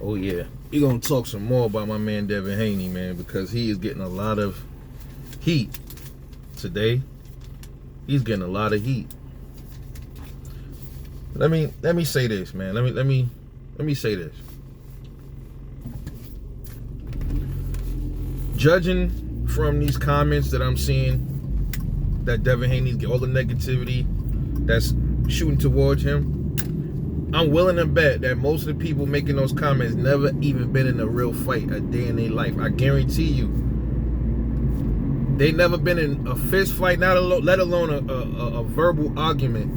Oh yeah, we're gonna talk some more about my man Devin Haney, man, because he is getting a lot of heat today. He's getting a lot of heat. Let me say this, man. Let me say this. Judging from these comments that I'm seeing, that Devin Haney's get all the negativity that's shooting towards him, I'm willing to bet that most of the people making those comments never even been in a real fight a day in their life. I guarantee you. They never been in a fist fight, let alone a verbal argument.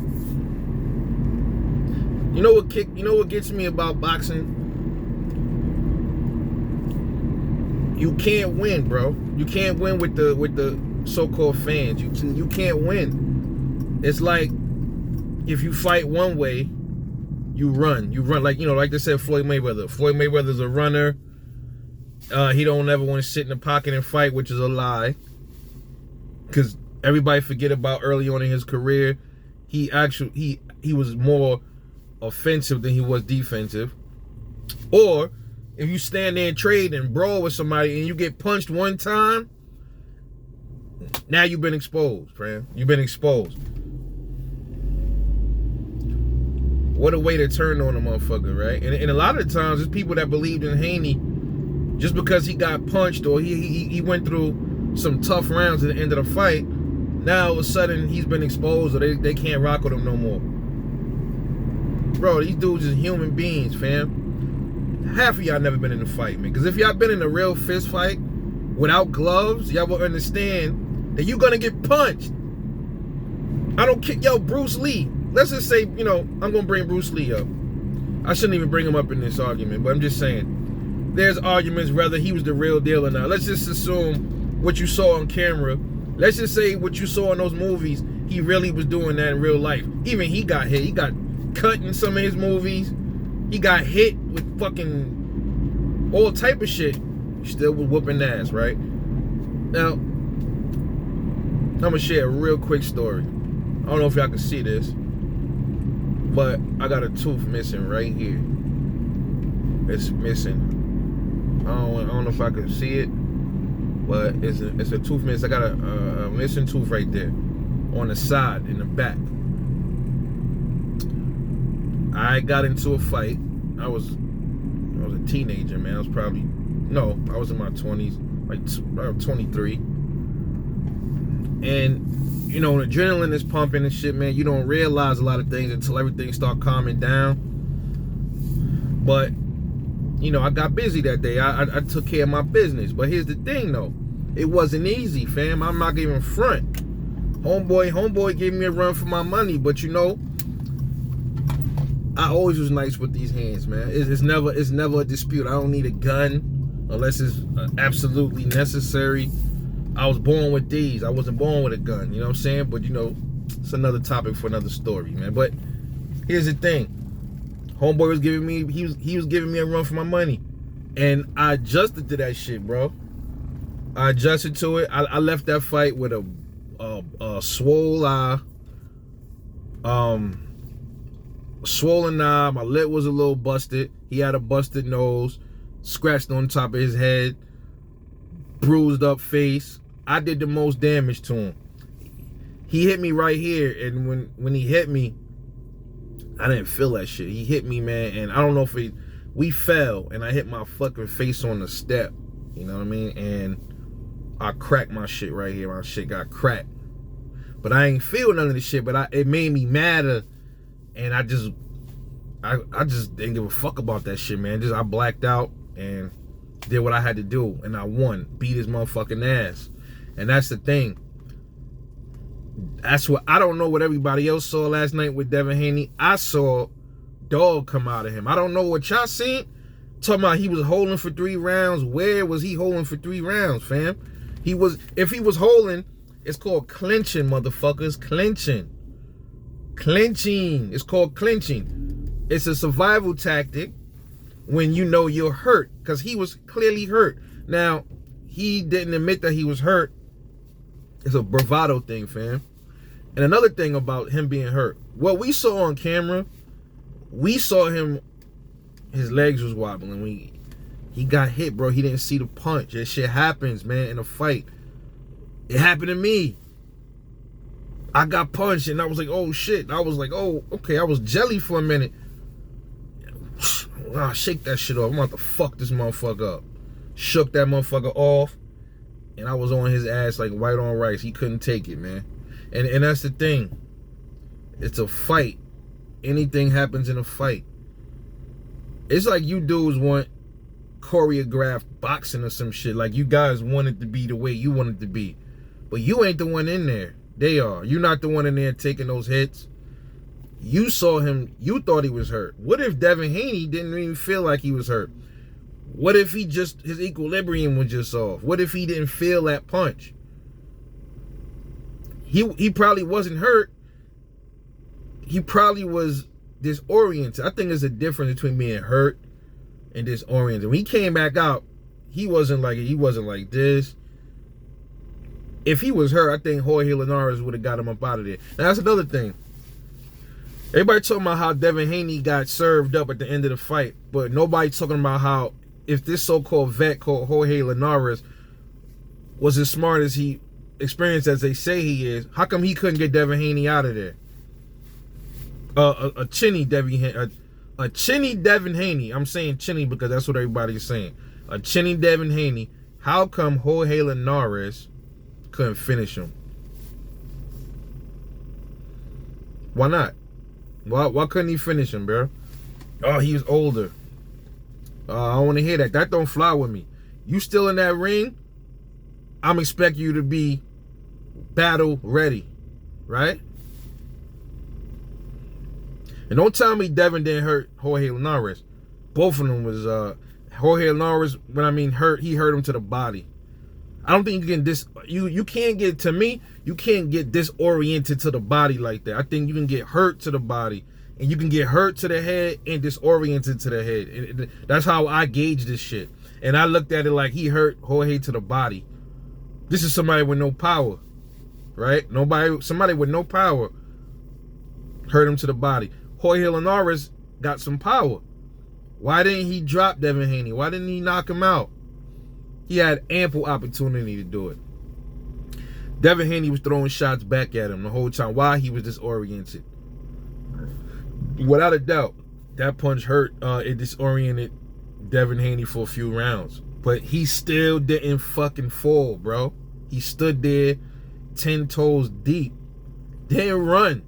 You know what gets me about boxing? You can't win, bro. You can't win with the so-called fans. You can't win. It's like if you fight one way, you run like they said Floyd Mayweather. Floyd Mayweather's a runner. He don't ever want to sit in the pocket and fight, which is a lie. Because everybody forget about early on in his career, he was more offensive than he was defensive. Or if you stand there and trade and brawl with somebody and you get punched one time, now you've been exposed, friend. You've been exposed. What a way to turn on a motherfucker, right? And a lot of the times, there's people that believed in Haney just because he got punched or he went through some tough rounds at the end of the fight. Now, all of a sudden, he's been exposed or they can't rock with him no more. Bro, these dudes is human beings, fam. Half of y'all never been in a fight, man. Because if y'all been in a real fist fight without gloves, y'all will understand that you're going to get punched. I don't care. Yo, Bruce Lee. Let's just say, I'm going to bring Bruce Lee up. I shouldn't even bring him up in this argument, but I'm just saying. There's arguments whether he was the real deal or not. Let's just assume what you saw on camera. Let's just say what you saw in those movies, he really was doing that in real life. Even he got hit. He got cut in some of his movies. He got hit with fucking all type of shit. He still was whooping ass, right? Now, I'm going to share a real quick story. I don't know if y'all can see this, but I got a tooth missing right here. It's missing. I don't know if I can see it, but it's a tooth missing. I got a missing tooth right there on the side in the back. I got into a fight. I was a teenager, man. I was I was in my 20s, like 23. And when adrenaline is pumping and shit, man, you don't realize a lot of things until everything start calming down. But, I got busy that day. I took care of my business. But here's the thing, though. It wasn't easy, fam. I'm not giving front. Homeboy gave me a run for my money. But, I always was nice with these hands, man. It's never a dispute. I don't need a gun unless it's absolutely necessary. I was born with these. I wasn't born with a gun, you know what I'm saying? But, it's another topic for another story, man. But here's the thing. Homeboy was giving me, he was giving me a run for my money. And I adjusted to that shit, bro. I adjusted to it. I left that fight with a swole eye. Swollen eye. My lip was a little busted. He had a busted nose. Scratched on top of his head. Bruised up face. I did the most damage to him. He hit me right here, and when he hit me, I didn't feel that shit. He hit me, man, and I don't know if we fell, and I hit my fucking face on the step. You know what I mean? And I cracked my shit right here. My shit got cracked. But I ain't feel none of this shit, but it made me madder, and I just didn't give a fuck about that shit, man. I blacked out and did what I had to do, and I won. Beat his motherfucking ass. And that's the thing. That's what I don't know what everybody else saw last night with Devin Haney. I saw dog come out of him. I don't know what y'all seen. Talking about he was holding for 3 rounds. Where was he holding for 3 rounds, fam? If he was holding, it's called clinching, motherfuckers. Clinching. It's called clinching. It's a survival tactic when you know you're hurt, because he was clearly hurt. Now, he didn't admit that he was hurt. It's a bravado thing, fam. And another thing about him being hurt, what we saw on camera, we saw him his legs was wobbling. When he got hit, bro, he didn't see the punch. That shit happens, man, in a fight. It happened to me. I got punched and I was like, oh shit. I was like, oh, okay. I was jelly for a minute. Shake that shit off. I'm about to fuck this motherfucker up. Shook that motherfucker off. And I was on his ass like white on rice. He couldn't take it, man. And that's the thing. It's a fight. Anything happens in a fight. It's like you dudes want choreographed boxing or some shit. Like you guys want it to be the way you want it to be. But you ain't the one in there. They are. You're not the one in there taking those hits. You saw him. You thought he was hurt. What if Devin Haney didn't even feel like he was hurt? What if his equilibrium was just off? What if he didn't feel that punch? He probably wasn't hurt. He probably was disoriented. I think there's a difference between being hurt and disoriented. When he came back out, he wasn't like this. If he was hurt, I think Jorge Linares would have got him up out of there. Now that's another thing. Everybody talking about how Devin Haney got served up at the end of the fight, but nobody talking about how if this so-called vet called Jorge Linares was as smart as he experienced as they say he is, how come he couldn't get Devin Haney out of there? A chinny Devin Haney. I'm saying chinny because that's what everybody's saying. A chinny Devin Haney. How come Jorge Linares couldn't finish him? Why not? Why couldn't he finish him, bro? Oh, he was older. I don't want to hear that. That don't fly with me. You still in that ring, I'm expecting you to be battle ready, right? And don't tell me Devin didn't hurt Jorge Linares. Both of them was Jorge Linares. When I mean hurt, he hurt him to the body. I don't think you can you can't get, to me, you can't get disoriented to the body like that. I think you can get hurt to the body, and you can get hurt to the head and disoriented to the head. And that's how I gauge this shit. And I looked at it like he hurt Jorge to the body. This is somebody with no power, right? Somebody with no power hurt him to the body. Jorge Linares got some power. Why didn't he drop Devin Haney? Why didn't he knock him out? He had ample opportunity to do it. Devin Haney was throwing shots back at him the whole time while he was disoriented. Without a doubt, that punch hurt. It disoriented Devin Haney for a few rounds. But he still didn't fucking fall, bro. He stood there 10 toes deep. Didn't run.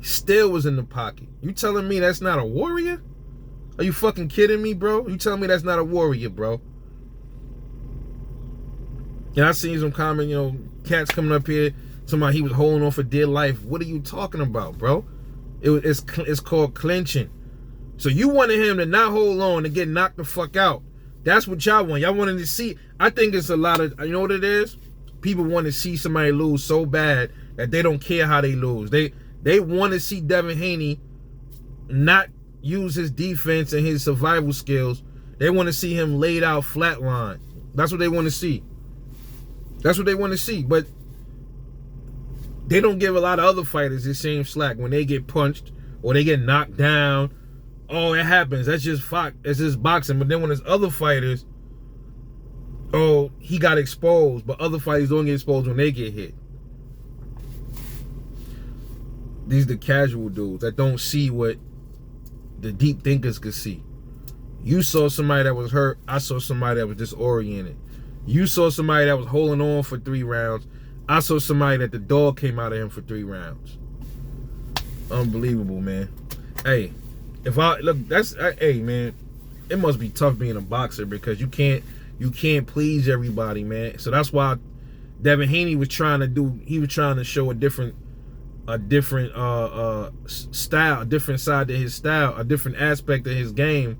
Still was in the pocket. You telling me that's not a warrior? Are you fucking kidding me, bro? You telling me that's not a warrior, bro? And I seen some comment, cats coming up here talking about he was holding on for dear life. What are you talking about, bro? It's called clinching. So you wanted him to not hold on and get knocked the fuck out. That's what y'all want. Y'all wanted to see. I think it's a lot of, you know what it is? People want to see somebody lose so bad that they don't care how they lose. They want to see Devin Haney not use his defense and his survival skills. They want to see him laid out flatline. That's what they want to see. That's what they want to see. But they don't give a lot of other fighters the same slack when they get punched or they get knocked down. Oh, it happens. That's just boxing. But then when there's other fighters, oh, he got exposed. But other fighters don't get exposed when they get hit. These are the casual dudes that don't see what the deep thinkers could see. You saw somebody that was hurt. I saw somebody that was disoriented. You saw somebody that was holding on for 3 rounds. I saw somebody that the dog came out of him for 3 rounds. Unbelievable, man. Hey, hey, man, it must be tough being a boxer because you can't please everybody, man. So that's why Devin Haney was trying to show a different style, a different side to his style, a different aspect of his game,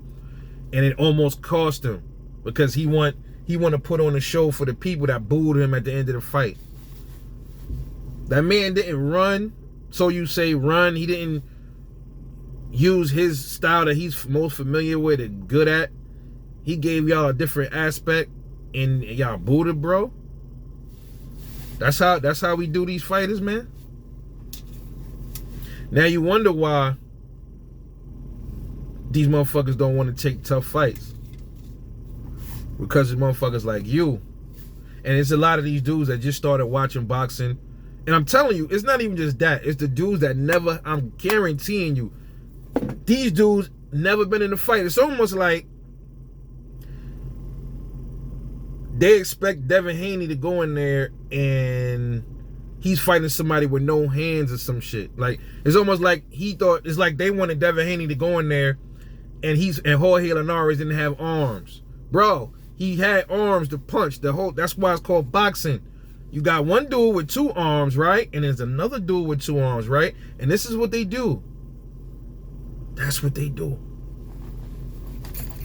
and it almost cost him because he want to put on a show for the people that booed him at the end of the fight. That man didn't run, so you say run. He didn't use his style that he's most familiar with and good at. He gave y'all a different aspect, and y'all booed him, bro. That's how we do these fighters, man. Now you wonder why these motherfuckers don't want to take tough fights because it's motherfuckers like you. And it's a lot of these dudes that just started watching boxing. And I'm telling you, it's not even just that. It's the dudes that never, I'm guaranteeing you, these dudes never been in a fight. It's almost like they expect Devin Haney to go in there and he's fighting somebody with no hands or some shit. Like, it's almost like he thought, it's like they wanted Devin Haney to go in there and Jorge Linares didn't have arms. Bro, he had arms to punch. That's why it's called boxing. You got one dude with 2 arms, right? And there's another dude with 2 arms, right? And this is what they do. That's what they do.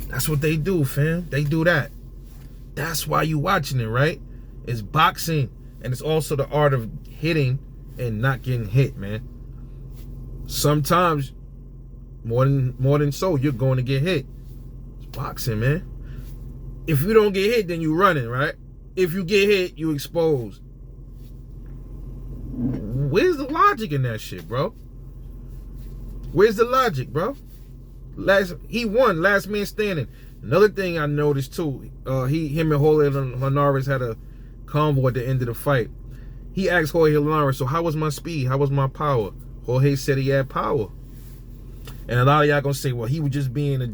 That's what they do, fam. They do that. That's why you watching it, right? It's boxing. And it's also the art of hitting and not getting hit, man. Sometimes, more than so, you're going to get hit. It's boxing, man. If you don't get hit, then you running, right? If you get hit, you exposed. Where's the logic in that shit, bro? Where's the logic, bro? He won, last man standing. Another thing I noticed too, him and Jorge Linares had a convo at the end of the fight. He asked Jorge Linares, so how was my speed? How was my power? Jorge said he had power. And a lot of y'all gonna say, well, he was just being a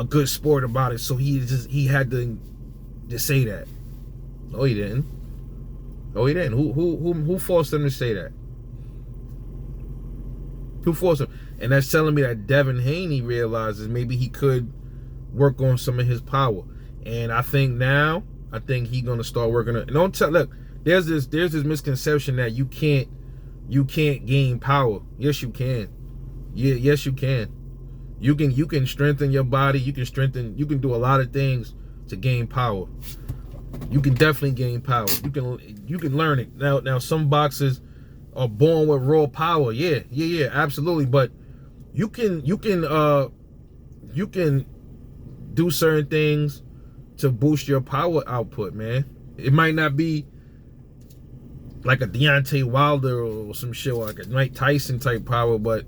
good sport about it, so he had to say that. No, he didn't. No, he didn't. Who forced him to say that? Who forced him? And that's telling me that Devin Haney realizes maybe he could work on some of his power. And I think he's gonna start working on it. Look, there's this misconception that you can't gain power. Yes, you can. Yeah, yes, you can. You can strengthen your body. You can do a lot of things to gain power. You can definitely gain power. You can learn it. Now some boxers are born with raw power. Yeah, absolutely. But you can do certain things to boost your power output, man. It might not be like a Deontay Wilder or some shit, or like a Mike Tyson type power, but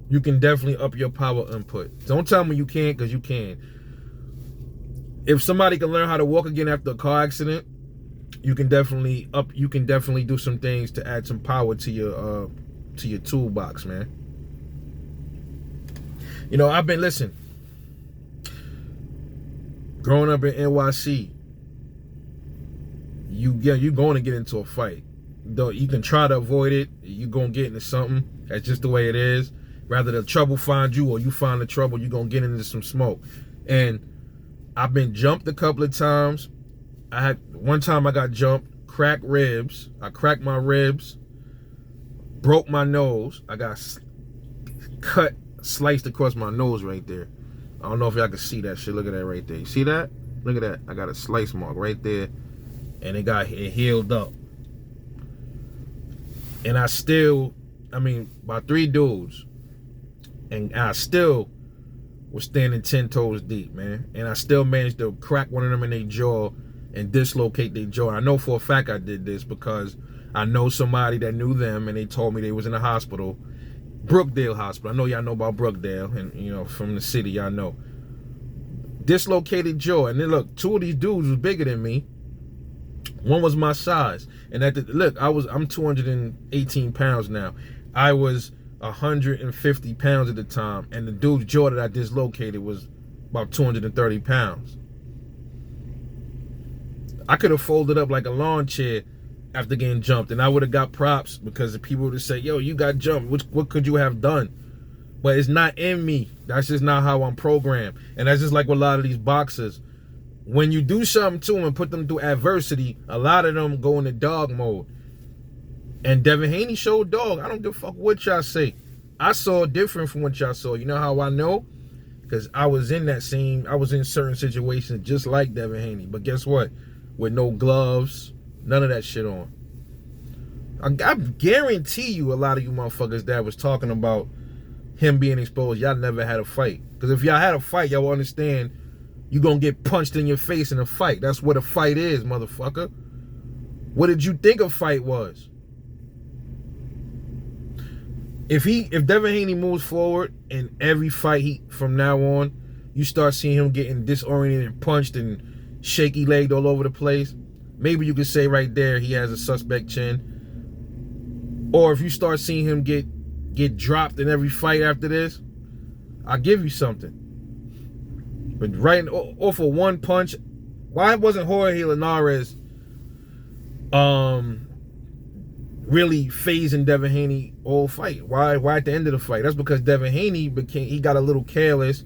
you can definitely up your power input. Don't tell me you can't, because you can. If somebody can learn how to walk again after a car accident, you can definitely do some things to add some power to your toolbox, man. You know, growing up in NYC, you're going to get into a fight. Though you can try to avoid it, you're going to get into something. That's just the way it is. Rather the trouble find you or you find the trouble, you're going to get into some smoke. And I've been jumped a couple of times. One time I got jumped, cracked ribs. I cracked my ribs, broke my nose. I got sliced across my nose right there. I don't know if y'all can see that shit. Look at that right there. You see that? Look at that. I got a slice mark right there. And it healed up. And by 3 dudes. And I still was standing 10 toes deep, man. And I still managed to crack one of them in their jaw and dislocate their jaw. I know for a fact I did this because I know somebody that knew them and they told me they was in a hospital. Brookdale Hospital. I know y'all know about Brookdale, and you know, from the city, y'all know. Dislocated jaw. And then look, 2 of these dudes was bigger than me. One was my size. And I'm 218 pounds now. I was 150 pounds at the time, and the dude's jaw that I dislocated was about 230 pounds. I could have folded up like a lawn chair after getting jumped, and I would have got props because the people would have said, yo, you got jumped. What could you have done? But it's not in me. That's just not how I'm programmed. And that's just like with a lot of these boxers. When you do something to them and put them through adversity, a lot of them go into dog mode. And Devin Haney showed dog. I don't give a fuck what y'all say. I saw different from what y'all saw. You know how I know? Because I was in certain situations just like Devin Haney. But guess what? With no gloves, none of that shit on. I guarantee you a lot of you motherfuckers that was talking about him being exposed, y'all never had a fight. Because if y'all had a fight, y'all will understand you're going to get punched in your face in a fight. That's what a fight is, motherfucker. What did you think a fight was? If Devin Haney moves forward in every fight from now on, you start seeing him getting disoriented and punched and shaky legged all over the place, maybe you could say right there he has a suspect chin. Or if you start seeing him get dropped in every fight after this, I'll give you something. But right off of one punch, why wasn't Jorge Linares really phasing Devin Haney all fight? Why at the end of the fight? That's because Devin Haney got a little careless,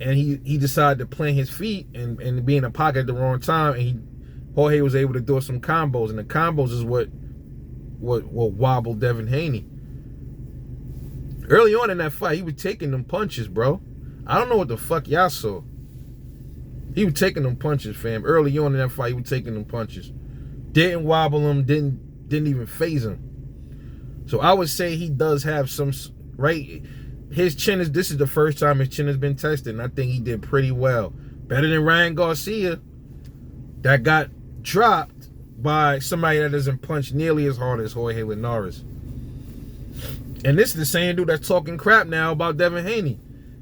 and he decided to plant his feet and be in a pocket at the wrong time, and Jorge was able to do some combos, and the combos is what wobbled Devin Haney. Early on in that fight, he was taking them punches, bro. I don't know what the fuck y'all saw. He was taking them punches, fam. Early on in that fight, he was taking them punches. Didn't wobble him, didn't even phase him. So I would say he does have some, right? His chin this is the first time his chin has been tested, and I think he did pretty well. Better than Ryan Garcia, that got dropped by somebody that doesn't punch nearly as hard as Jorge Linares. And this is the same dude that's talking crap now about Devin Haney.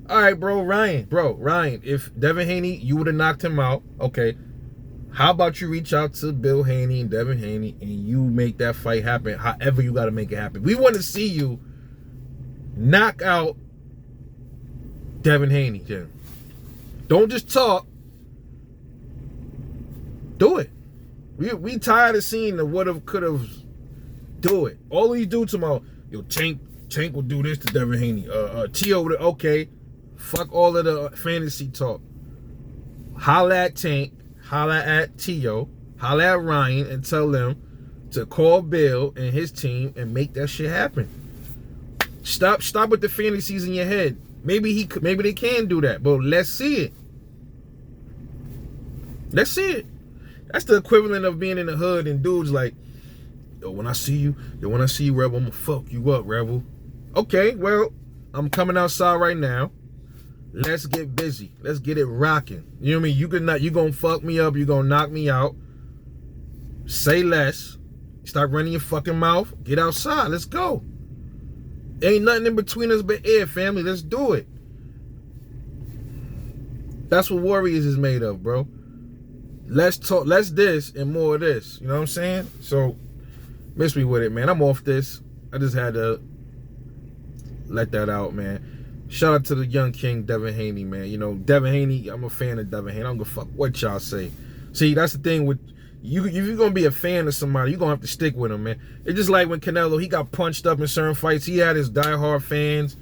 All right, Ryan, if Devin Haney, you would have knocked him out, okay, how about you reach out to Bill Haney and Devin Haney and you make that fight happen however you got to make it happen. We want to see you knock out Devin Haney, Jim. Don't just talk. Do it. We tired of seeing the would've, could've. Do it. All you do tomorrow, yo, Tank will do this to Devin Haney. T.O. Okay. Fuck all of the fantasy talk. Holla at Tank. Holla at T.O. Holla at Ryan and tell them to call Bill and his team and make that shit happen. Stop with the fantasies in your head. Maybe they can do that, but let's see it. Let's see it. That's the equivalent of being in the hood and dudes like, yo, when I see you, Rebel, I'm gonna fuck you up, Rebel. Okay, well, I'm coming outside right now. Let's get busy. Let's get it rocking. You know what I mean? You gonna fuck me up, you gonna knock me out. Say less. Stop running your fucking mouth. Get outside. Let's go. Ain't nothing in between us but air, family. Let's do it. That's what Warriors is made of, bro. Let's talk, less this and more of this. You know what I'm saying? So, miss me with it, man. I'm off this. I just had to let that out, man. Shout out to the young king, Devin Haney, man. You know, Devin Haney, I'm a fan of Devin Haney. I don't give a fuck what y'all say. See, that's the thing with you. If you're going to be a fan of somebody, you're going to have to stick with them, man. It's just like when Canelo, he got punched up in certain fights. He had his diehard fans.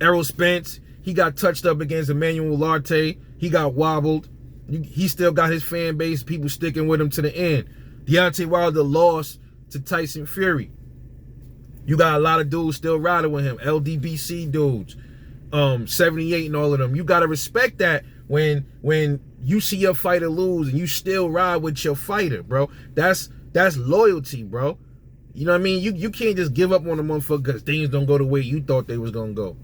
Errol Spence, he got touched up against Emmanuel Larte. He got wobbled. He still got his fan base, people sticking with him to the end. Deontay Wilder lost to Tyson Fury. You got a lot of dudes still riding with him. LDBC dudes. 78 and all of them. You got to respect that when you see your fighter lose and you still ride with your fighter, bro. That's loyalty, bro. You know what I mean? You can't just give up on the motherfucker because things don't go the way you thought they was going to go.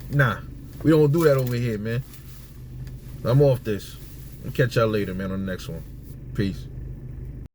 Nah. We don't do that over here, man. I'm off this. I'll catch y'all later, man, on the next one. Peace.